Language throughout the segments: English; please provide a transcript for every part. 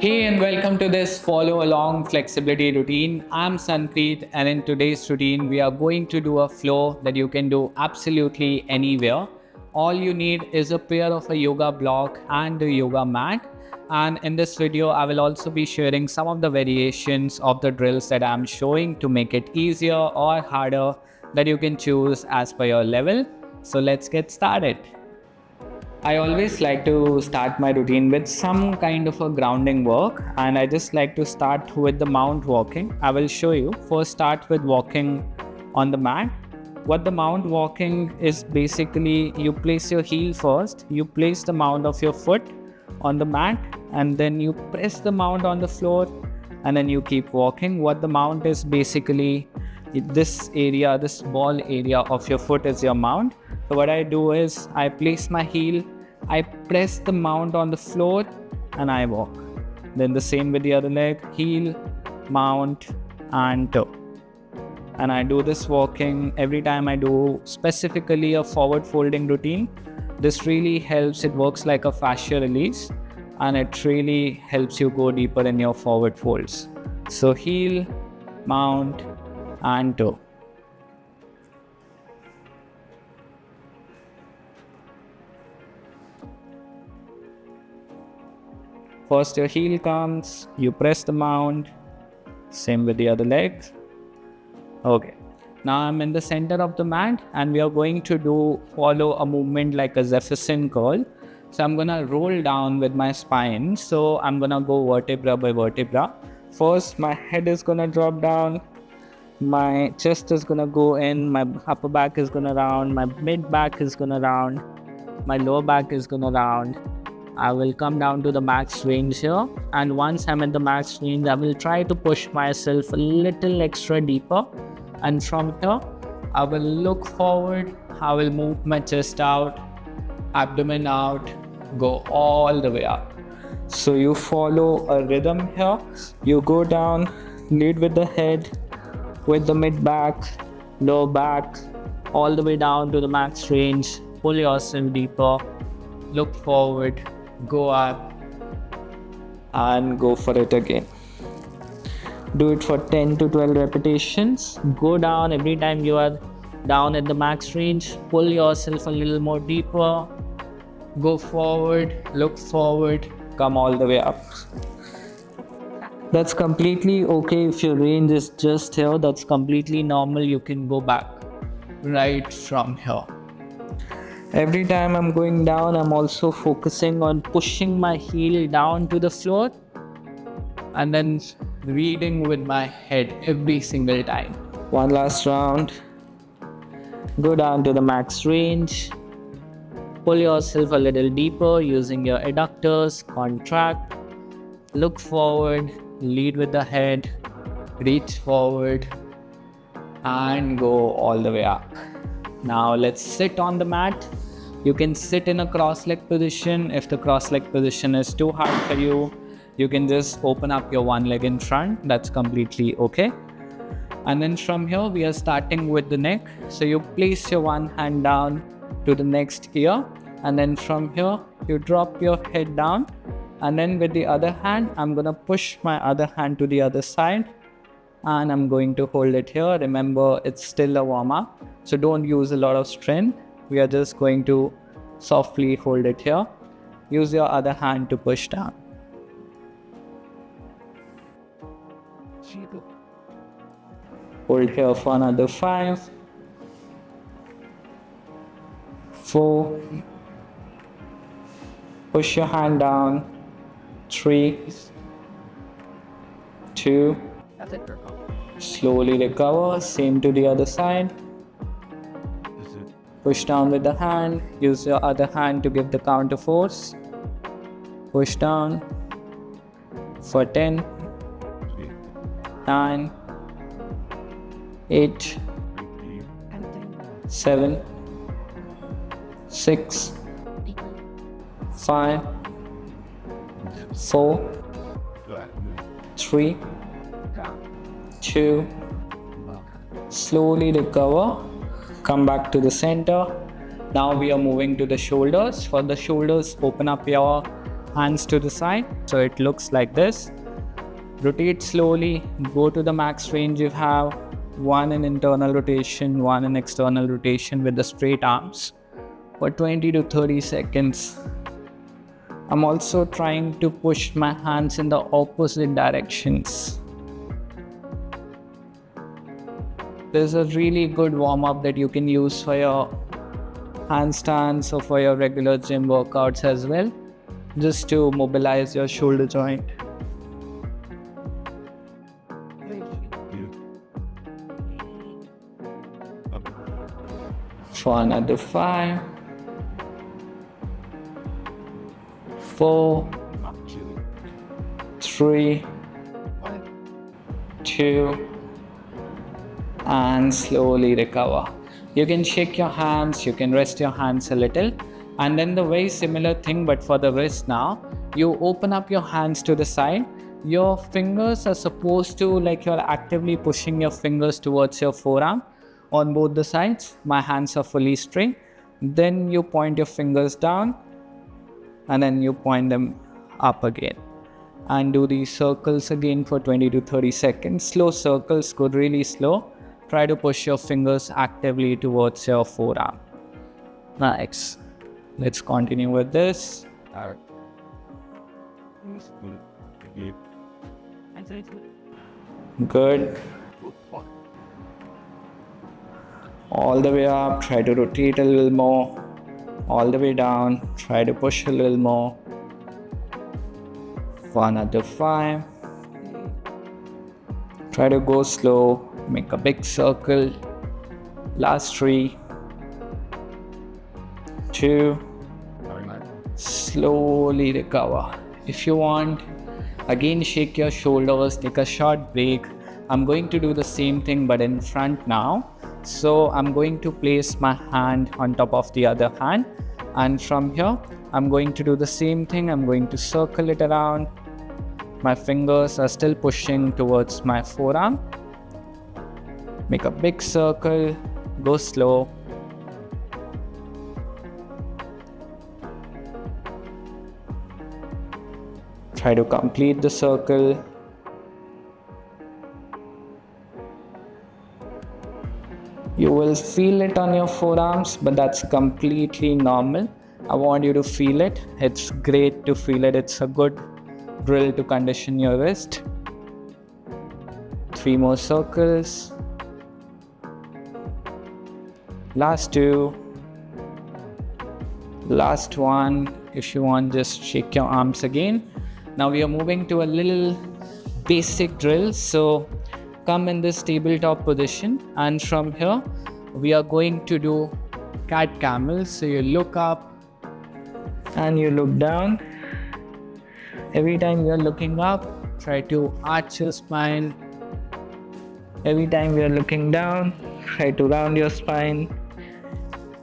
Hey and welcome to this follow along flexibility routine. I'm Sunpreet, and in today's routine we are going to do a flow that you can do absolutely anywhere. All you need is a pair of a yoga block and a yoga mat. And in this video I will also be sharing some of the variations of the drills that I'm showing to make it easier or harder that you can choose as per your level. So let's get started. I always like to start my routine with some kind of a grounding work, and I just like to start with the mount walking. I will show you. First start with walking on the mat. What the mount walking is basically, you place your heel first, you place the mount of your foot on the mat, and then you press the mount on the floor, and then you keep walking. What the mount is basically, this area, this ball area of your foot is your mount. So what I do is I place my heel, I press the mount on the floor, and I walk. Then the same with the other leg, heel, mount and toe. And I do this walking every time I do specifically a forward folding routine. This really helps, it works like a fascia release, and it really helps you go deeper in your forward folds. So heel, mount and toe. First your heel comes, you press the mount, same with the other leg. Okay, now I'm in the center of the mat and we are going to follow a movement like a Jefferson curl. So I'm gonna roll down with my spine. So I'm gonna go vertebra by vertebra. First my head is gonna drop down, my chest is gonna go in, my upper back is gonna round, my mid back is gonna round, my lower back is gonna round. I will come down to the max range here, and once I'm at the max range I will try to push myself a little extra deeper, and from here I will look forward, I will move my chest out, abdomen out, go all the way up. So you follow a rhythm here, you go down, lead with the head, with the mid back, lower back, all the way down to the max range, pull yourself deeper, look forward, go up and go for it again. Do it for 10 to 12 repetitions. Go down every time you are down at the max range, pull yourself a little more deeper, go forward, look forward, come all the way up. That's completely okay if your range is just here, that's completely normal. You can go back right from here. Every time I'm going down, I'm also focusing on pushing my heel down to the floor and then reading with my head every single time. One last round. Go down to the max range. Pull yourself a little deeper using your adductors, contract, look forward, lead with the head, reach forward and go all the way up. Now let's sit on the mat. You can sit in a cross-leg position. If the cross-leg position is too hard for you, you can just open up your one leg in front. That's completely okay. And then from here we are starting with the neck. So you place your one hand down to the next ear, and then from here you drop your head down, and then with the other hand I'm gonna push my other hand to the other side and I'm going to hold it here. Remember, it's still a warm-up, so don't use a lot of strength. We are just going to softly hold it here. Use your other hand to push down. Hold here for another 5, 4, push your hand down, 3, 2, slowly recover, same to the other side. Push down with the hand, use your other hand to give the counter force. Push down for 10, 9, 8, 7, 6, 5, 4, 3, 2, slowly recover, come back to the center. Now we are moving to the shoulders. For the shoulders, open up your hands to the side so it looks like this. Rotate slowly, go to the max range you have, one in internal rotation, one in external rotation with the straight arms for 20 to 30 seconds. I'm also trying to push my hands in the opposite directions. There's a really good warm-up that you can use for your handstands or for your regular gym workouts as well, just to mobilize your shoulder joint. For another 5, 4, 3, 2, and slowly recover. You can shake your hands, you can rest your hands a little, and then the very similar thing but for the wrist now. You open up your hands to the side. Your fingers are supposed to, like you're actively pushing your fingers towards your forearm on both the sides. My hands are fully straight. Then you point your fingers down and then you point them up again. And do these circles again for 20 to 30 seconds. Slow circles, go really slow. Try to push your fingers actively towards your forearm. Nice. Let's continue with this. Good. All the way up, try to rotate a little more. All the way down, try to push a little more. For another 5. Try to go slow. Make a big circle. Last 3, 2, slowly recover. If you want, again shake your shoulders, take a short break. I'm going to do the same thing but in front now. So I'm going to place my hand on top of the other hand, and from here I'm going to do the same thing. I'm going to circle it around. My fingers are still pushing towards my forearm. Make a big circle, go slow. Try to complete the circle. You will feel it on your forearms, but that's completely normal. I want you to feel it. It's great to feel it. It's a good drill to condition your wrist. 3 more circles. Last 2. Last 1. If you want, just shake your arms again. Now we are moving to a little basic drill. So come in this tabletop position, and from here we are going to do cat camel. So you look up and you look down. Every time you are looking up, try to arch your spine. Every time you are looking down, try to round your spine.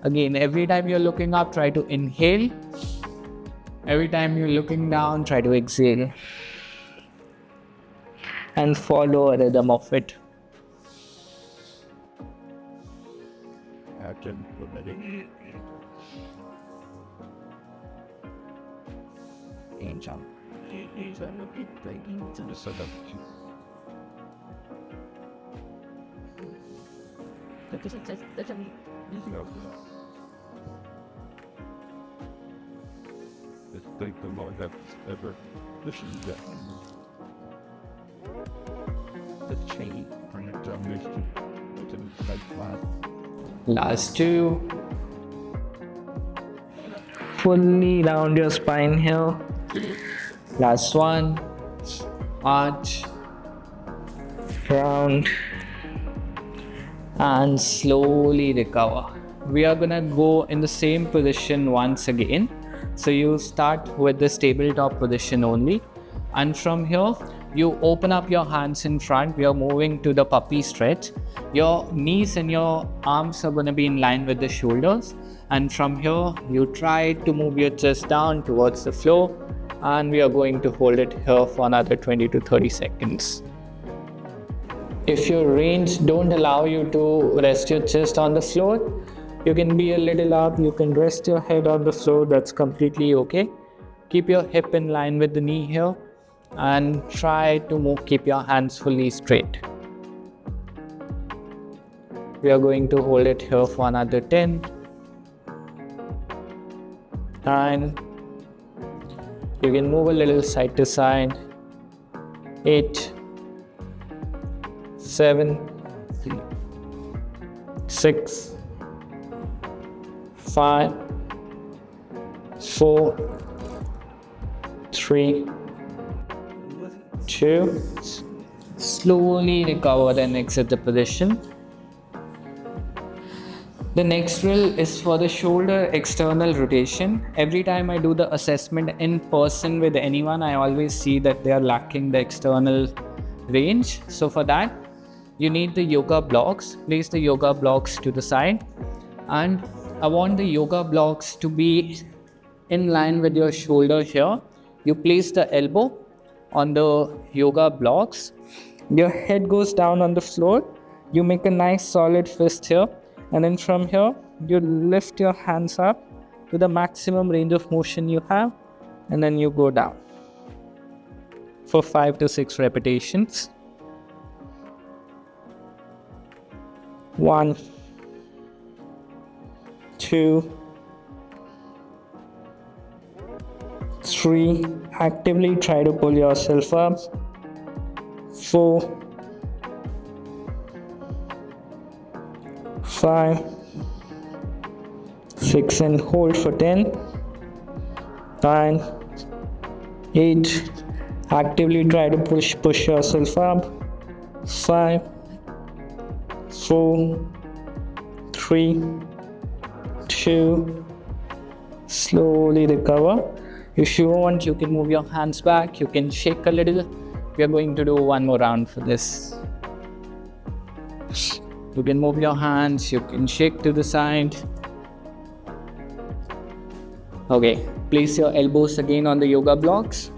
Again, every time you're looking up, try to inhale. Every time you're looking down, try to exhale. And follow a rhythm of it. Last 2. Fully round your spine here. Last 1. Arch. Round. And slowly recover. We are gonna go in the same position once again. So you start with this tabletop position only, and from here you open up your hands in front. We are moving to the puppy stretch. Your knees and your arms are going to be in line with the shoulders, and from here you try to move your chest down towards the floor, and we are going to hold it here for another 20 to 30 seconds. If your range don't allow you to rest your chest on the floor, you can be a little up, you can rest your head on the floor, that's completely okay. Keep your hip in line with the knee here and try to keep your hands fully straight. We are going to hold it here for another 10, 9, you can move a little side to side, 8, 7, 6, 5, 4, 3, 2, slowly recover and exit the position. The next drill is for the shoulder external rotation. Every time I do the assessment in person with anyone, I always see that they are lacking the external range. So for that, you need the yoga blocks. Place the yoga blocks to the side, and I want the yoga blocks to be in line with your shoulder here. You place the elbow on the yoga blocks. Your head goes down on the floor. You make a nice solid fist here. And then from here, you lift your hands up to the maximum range of motion you have, and then you go down for 5 to 6 repetitions. 1, 2, 3. Actively try to pull yourself up. 4, 5, 6, and hold for 10, 9, 8. Actively try to push yourself up. 5, 4, 3, 2. Slowly recover. If you want, you can move your hands back. You can shake a little. We are going to do one more round for this. You can move your hands, you can shake to the side. Okay, place your elbows again on the yoga blocks.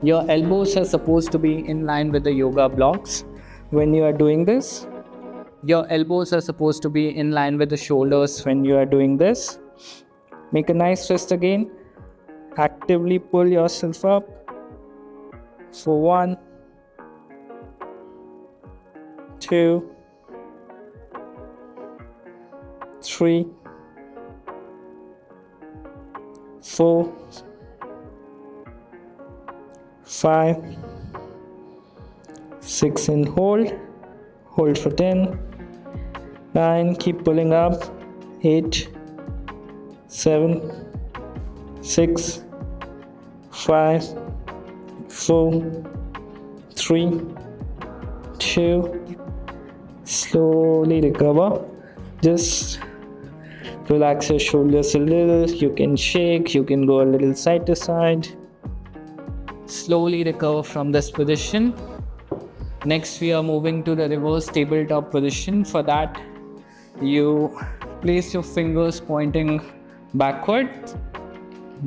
Your elbows are supposed to be in line with the yoga blocks. When you are doing this, your elbows are supposed to be in line with the shoulders when you are doing this. Make a nice fist again. Actively pull yourself up for 1, 2, 3, 4, 5, 6, and hold for 10, 9, keep pulling up, 8, 7, 6, 5, 4, 3, 2, slowly recover. Just relax your shoulders a little. You can shake, you can go a little side to side. Slowly recover from this position. Next, we are moving to the reverse tabletop position. For that, you place your fingers pointing backward.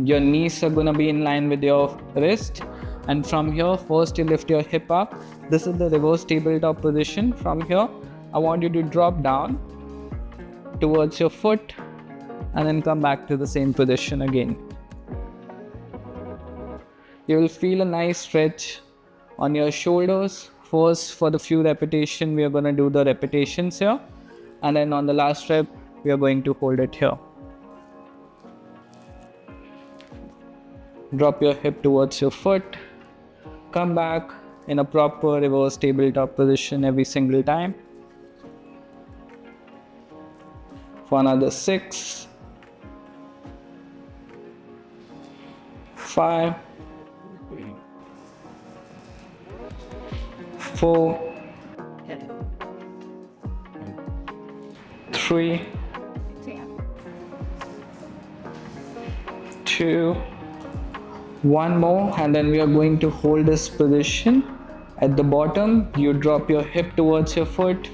Your knees are gonna be in line with your wrist. And from here, first you lift your hip up. This is the reverse tabletop position. From here, I want you to drop down towards your foot and then come back to the same position again. You will feel a nice stretch on your shoulders. First, for the few repetitions, we are going to do the repetitions here, and then on the last rep, we are going to hold it here. Drop your hip towards your foot. Come back in a proper reverse tabletop position every single time. For another 6, 5, 4, 3, 2, 1 more, and then we are going to hold this position. At the bottom, you drop your hip towards your foot,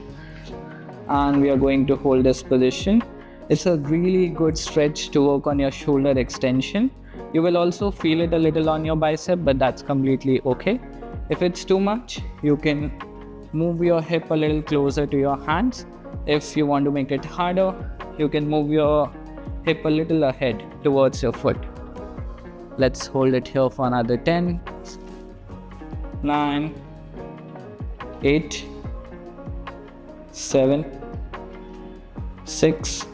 and we are going to hold this position. It's a really good stretch to work on your shoulder extension. You will also feel it a little on your bicep, but that's completely okay. If it's too much, you can move your hip a little closer to your hands. If you want to make it harder, you can move your hip a little ahead towards your foot. Let's hold it here for another 10, 9, 8, 7, 6,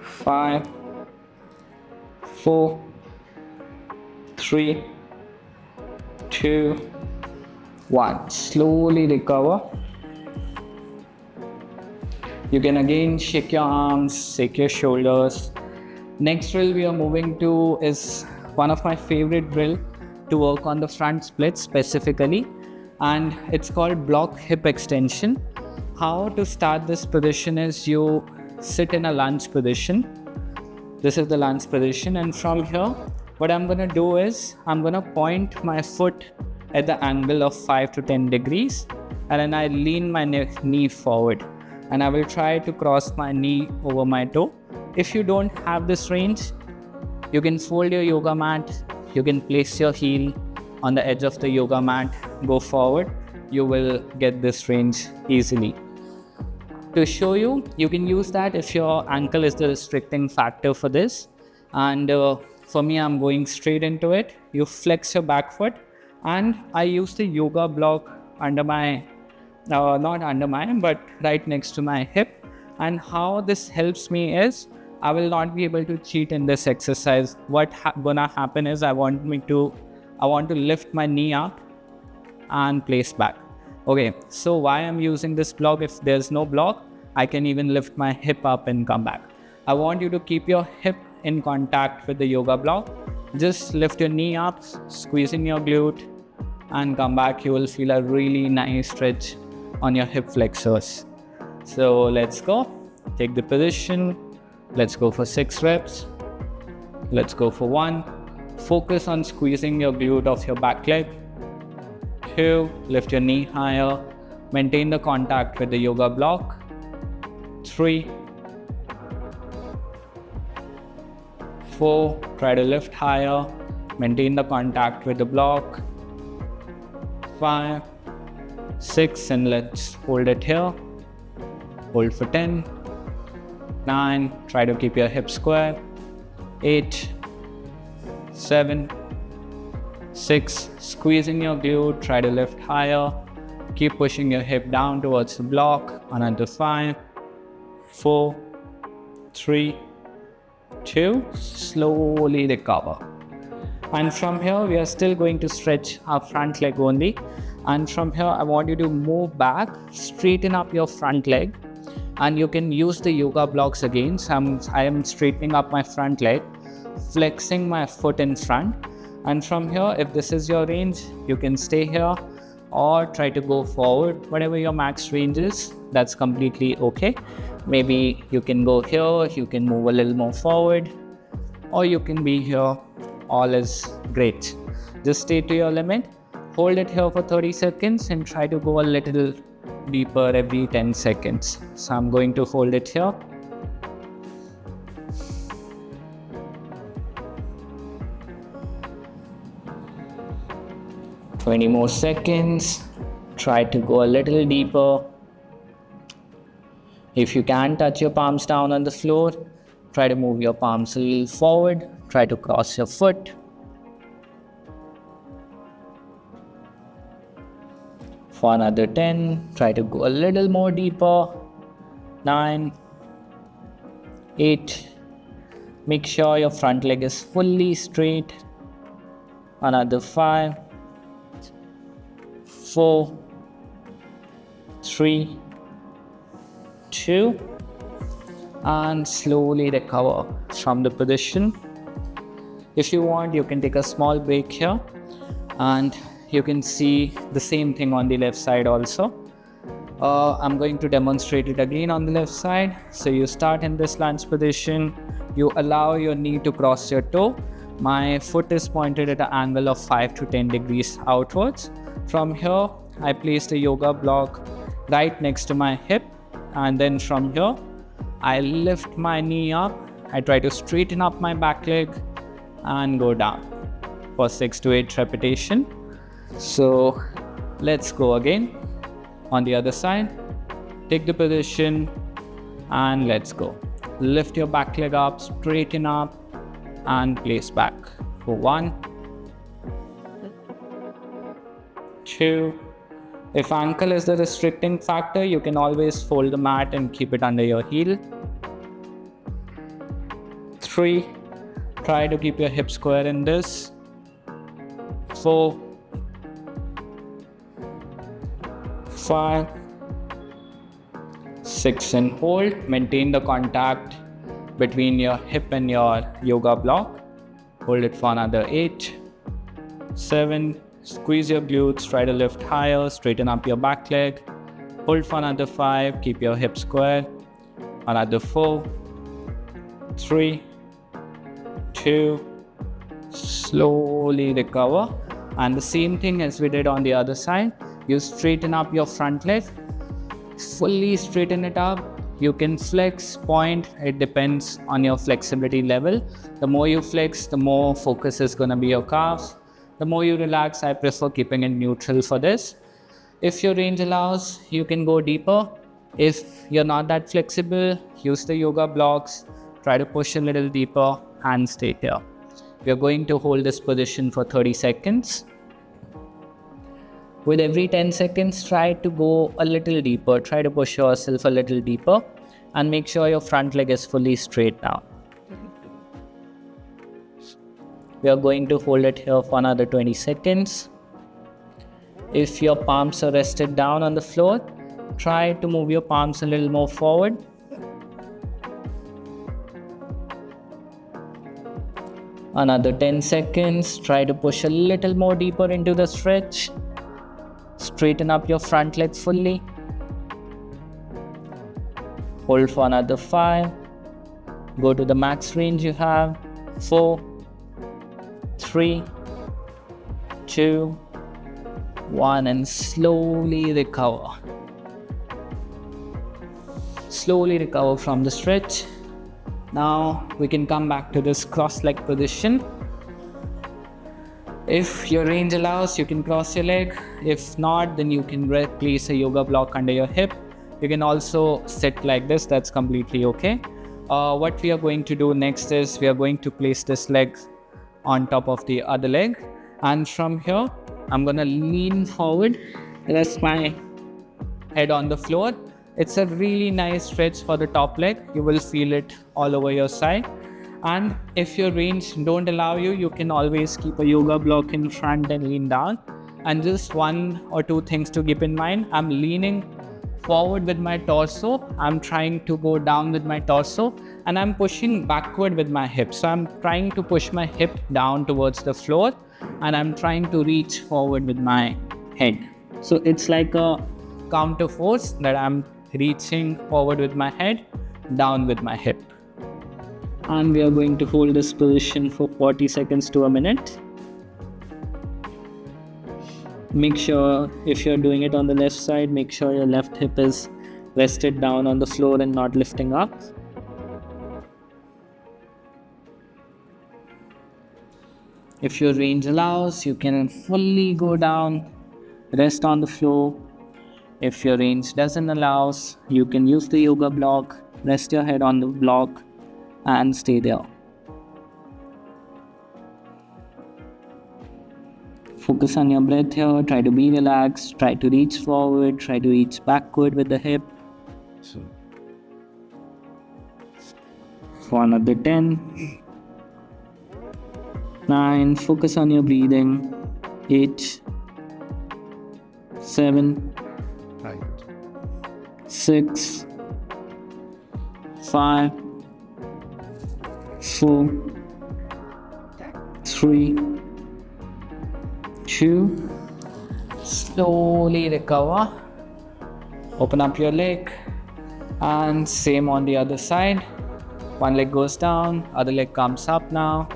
5, 4, 3, 2, 1. Slowly recover. You can again shake your arms, shake your shoulders. Next drill we are moving to is one of my favorite drill to work on the front split specifically, and it's called block hip extension. How to start this position is you sit in a lunge position. This is the lunge position, and from here what I'm gonna do is I'm gonna point my foot at the angle of 5 to 10 degrees, and then I lean my knee forward, and I will try to cross my knee over my toe. If you don't have this range, you can fold your yoga mat, you can place your heel on the edge of the yoga mat, go forward. You will get this range easily. To show you, you can use that if your ankle is the restricting factor for this. And for me, I'm going straight into it. You flex your back foot, and I use the yoga block under my, not under mine, but right next to my hip. And how this helps me is, I will not be able to cheat in this exercise. What gonna happen is I want to lift my knee up and place back. Okay, so why I'm using this block? If there's no block, I can even lift my hip up and come back. I want you to keep your hip in contact with the yoga block. Just lift your knee up, squeezing your glute, and come back. You will feel a really nice stretch on your hip flexors. So let's go. Take the position. Let's go for 6 reps. Let's go for 1. Focus on squeezing your glute off your back leg. 2. Lift your knee higher. Maintain the contact with the yoga block. 3. 4. Try to lift higher. Maintain the contact with the block. 5. 6. And let's hold it here. Hold for 10. 9. Try to keep your hips square. 8. 7. 6. Squeezing your glute. Try to lift higher. Keep pushing your hip down towards the block. Another 5. 4. 3. 2. Slowly recover. And from here, we are still going to stretch our front leg only. And from here, I want you to move back, straighten up your front leg. And you can use the yoga blocks again. So I am straightening up my front leg, flexing my foot in front. And from here, if this is your range, you can stay here or try to go forward. Whatever your max range is, that's completely okay. Maybe you can go here, you can move a little more forward, or you can be here. All is great. Just stay to your limit. Hold it here for 30 seconds and try to go a little deeper every 10 seconds. So I'm going to hold it here. "20 more seconds. Try to go a little deeper. If you can touch your palms down on the floor, try to move your palms a little forward. Try to cross your foot. For another 10, try to go a little more deeper. 9, 8, make sure your front leg is fully straight. Another 5, 4, 3, 2, and slowly recover from the position. If you want, you can take a small break here, and you can see the same thing on the left side also. I'm going to demonstrate it again on the left side. So you start in this lunge position. You allow your knee to cross your toe. My foot is pointed at an angle of 5 to 10 degrees outwards. From here, I place the yoga block right next to my hip. And then from here, I lift my knee up. I try to straighten up my back leg and go down for 6 to 8 repetitions. So let's go again on the other side. Take the position and let's go. Lift your back leg up, straighten up and place back. for 1, 2. If ankle is the restricting factor, you can always fold the mat and keep it under your heel. 3. Try to keep your hip square in this. 4, 5, 6, and hold. Maintain the contact between your hip and your yoga block. Hold it for another 8, 7. Squeeze your glutes, try to lift higher, straighten up your back leg. Hold for another 5, keep your hip square. Another 4, 3, 2, slowly recover. And the same thing as we did on the other side. You straighten up your front leg, fully straighten it up. You can flex, point, it depends on your flexibility level. The more you flex, the more focus is going to be your calves. The more you relax, I prefer keeping it neutral for this. If your range allows, you can go deeper. If you're not that flexible, use the yoga blocks. Try to push a little deeper and stay here. We are going to hold this position for 30 seconds. With every 10 seconds, try to go a little deeper. Try to push yourself a little deeper and make sure your front leg is fully straight now. We are going to hold it here for another 20 seconds. If your palms are rested down on the floor, try to move your palms a little more forward. Another 10 seconds. Try to push a little more deeper into the stretch. Straighten up your front leg fully. Hold for another 5. Go to the max range you have. 4, 3, 2, 1, and slowly recover. Slowly recover from the stretch. Now we can come back to this cross-leg position. If your range allows, you can cross your leg. If not, then you can place a yoga block under your hip. You can also sit like this, that's completely okay. What we are going to do next is we are going to place this leg on top of the other leg, and from here I'm gonna lean forward, rest my head on the floor. It's a really nice stretch for the top leg. You will feel it all over your side. And if your range don't allow you, you can always keep a yoga block in front and lean down. And just 1 or 2 things to keep in mind. I'm leaning forward with my torso. I'm trying to go down with my torso, and I'm pushing backward with my hip. So I'm trying to push my hip down towards the floor, and I'm trying to reach forward with my head. So it's like a counter force that I'm reaching forward with my head, down with my hip. And we are going to hold this position for 40 seconds to a minute. Make sure, if you're doing it on the left side, make sure your left hip is rested down on the floor and not lifting up. If your range allows, you can fully go down, rest on the floor. If your range doesn't allow, you can use the yoga block, rest your head on the block and stay there. Focus on your breath here, try to be relaxed, try to reach forward, try to reach backward with the hip. For another 10, 9, focus on your breathing, 8, 7, 6, 5, 4, 3, 2, slowly recover. Open up your leg, and same on the other side. One leg goes down, other leg comes up now.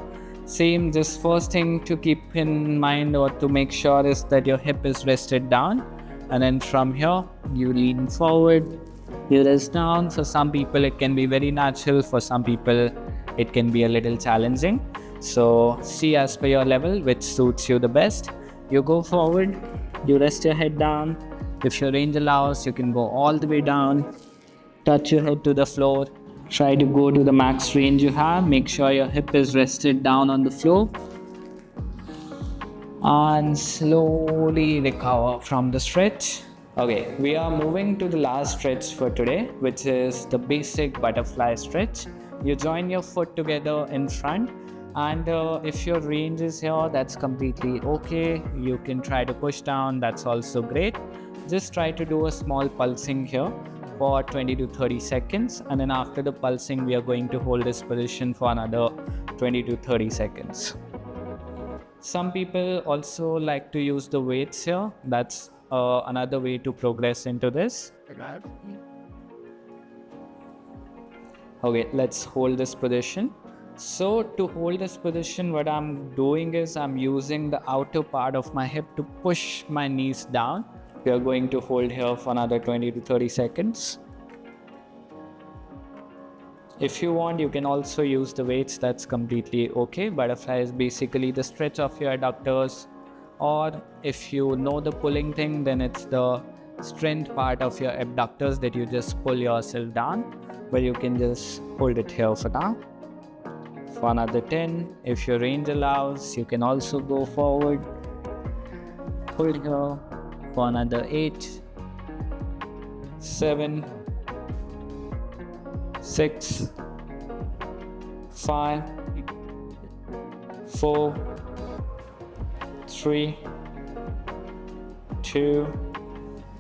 Same, just first thing to keep in mind or to make sure is that your hip is rested down, and then from here you lean forward, you rest down. For some people it can be very natural, for some people it can be a little challenging. So see as per your level which suits you the best. You go forward, you rest your head down. If your range allows, you can go all the way down, touch your head to the floor. Try to go to the max range you have. Make sure your hip is rested down on the floor. and slowly recover from the stretch. Okay, we are moving to the last stretch for today, which is the basic butterfly stretch. You join your foot together in front, and if your range is here, that's completely okay. You can try to push down, that's also great. Just try to do a small pulsing here for 20 to 30 seconds, and then after the pulsing, we are going to hold this position for another 20 to 30 seconds. Some people also like to use the weights here. That's another way to progress into this. Okay, let's hold this position. So to hold this position, what I'm doing is I'm using the outer part of my hip to push my knees down. We are going to hold here for another 20 to 30 seconds. If you want, you can also use the weights, that's completely okay. Butterfly is basically the stretch of your adductors, or if you know the pulling thing, then it's the strength part of your abductors that you just pull yourself down, but you can just hold it here for now. For another 10, if your range allows, you can also go forward, hold here for another 8, 7, 6, 5, 4, 3, 2,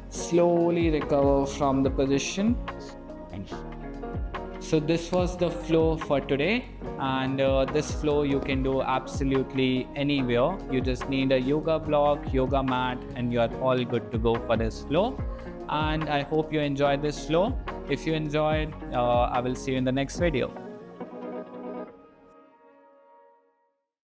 slowly recover from the position. So this was the flow for today, and this flow you can do absolutely anywhere. You just need a yoga block, yoga mat, and you are all good to go for this flow. And I hope you enjoyed this flow. If you enjoyed, I will see you in the next video.